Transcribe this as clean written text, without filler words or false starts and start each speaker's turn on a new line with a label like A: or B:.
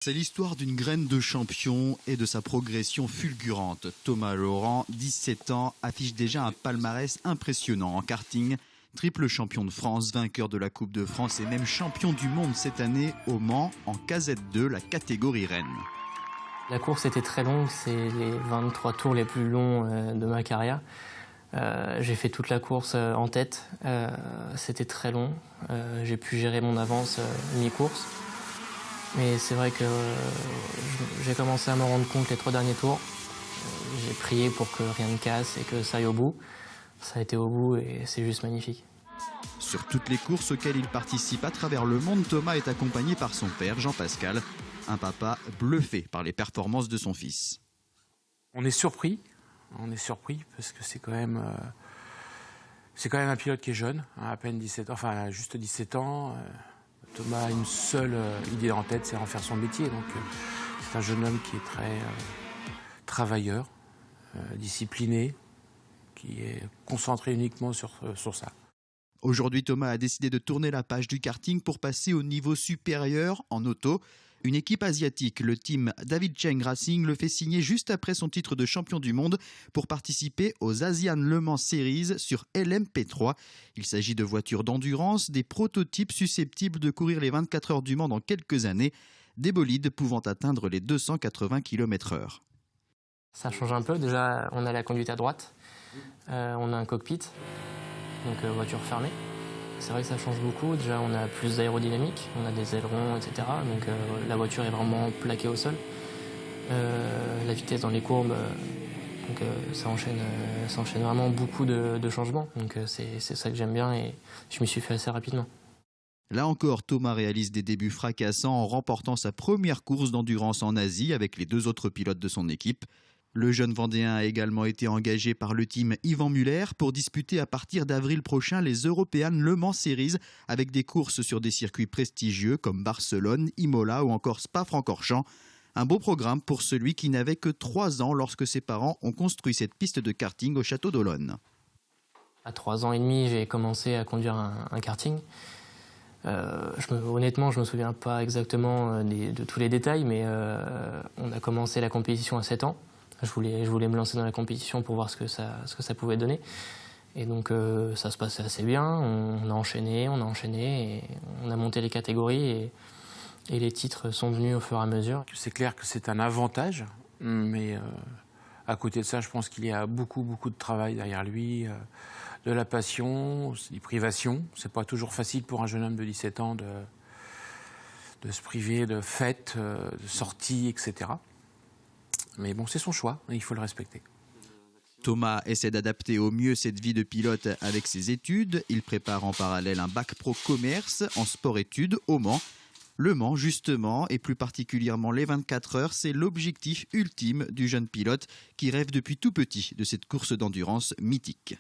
A: C'est l'histoire d'une graine de champion et de sa progression fulgurante. Thomas Laurent, 17 ans, affiche déjà un palmarès impressionnant en karting. Triple champion de France, vainqueur de la Coupe de France et même champion du monde cette année au Mans en KZ2, la catégorie Rennes.
B: La course était très longue, c'est les 23 tours les plus longs de ma carrière. J'ai fait toute la course en tête, c'était très long. J'ai pu gérer mon avance mi-course. Mais c'est vrai que j'ai commencé à me rendre compte les 3 derniers tours. J'ai prié pour que rien ne casse et que ça aille au bout. Ça a été au bout et c'est juste magnifique.
A: Sur toutes les courses auxquelles il participe à travers le monde, Thomas est accompagné par son père, Jean-Pascal, un papa bluffé par les performances de son fils.
C: On est surpris parce que c'est quand même un pilote qui est jeune, à peine 17 ans, enfin juste 17 ans. Thomas a une seule idée en tête, c'est en faire son métier. Donc c'est un jeune homme qui est très travailleur, discipliné, qui est concentré uniquement sur ça.
A: Aujourd'hui, Thomas a décidé de tourner la page du karting pour passer au niveau supérieur en auto. Une équipe asiatique, le team David Cheng Racing, le fait signer juste après son titre de champion du monde pour participer aux Asian Le Mans Series sur LMP3. Il s'agit de voitures d'endurance, des prototypes susceptibles de courir les 24 heures du Mans dans quelques années, des bolides pouvant atteindre les 280 km/h.
B: Ça change un peu, déjà on a la conduite à droite, on a un cockpit, donc voiture fermée. C'est vrai que ça change beaucoup, déjà on a plus d'aérodynamique, on a des ailerons, etc. Donc la voiture est vraiment plaquée au sol. La vitesse dans les courbes, donc ça enchaîne vraiment beaucoup de changements. Donc c'est ça que j'aime bien et je m'y suis fait assez rapidement.
A: Là encore, Thomas réalise des débuts fracassants en remportant sa première course d'endurance en Asie avec les 2 autres pilotes de son équipe. Le jeune Vendéen a également été engagé par le team Yvan Muller pour disputer à partir d'avril prochain les European Le Mans Series avec des courses sur des circuits prestigieux comme Barcelone, Imola ou encore Spa-Francorchamps. Un beau programme pour celui qui n'avait que 3 ans lorsque ses parents ont construit cette piste de karting au château d'Olonne.
B: À 3 ans et demi, j'ai commencé à conduire un karting. Honnêtement, je ne me souviens pas exactement de tous les détails, mais on a commencé la compétition à 7 ans. Je voulais me lancer dans la compétition pour voir ce que ça pouvait donner. Et donc ça se passait assez bien, on a enchaîné et on a monté les catégories et les titres sont venus au fur et à mesure.
C: C'est clair que c'est un avantage, mais à côté de ça, je pense qu'il y a beaucoup de travail derrière lui, de la passion, des privations. C'est pas toujours facile pour un jeune homme de 17 ans de se priver de fêtes, de sorties, etc. Mais bon, c'est son choix, et il faut le respecter.
A: Thomas essaie d'adapter au mieux cette vie de pilote avec ses études. Il prépare en parallèle un bac pro commerce en sport-études au Mans. Le Mans, justement, et plus particulièrement les 24 heures, c'est l'objectif ultime du jeune pilote qui rêve depuis tout petit de cette course d'endurance mythique.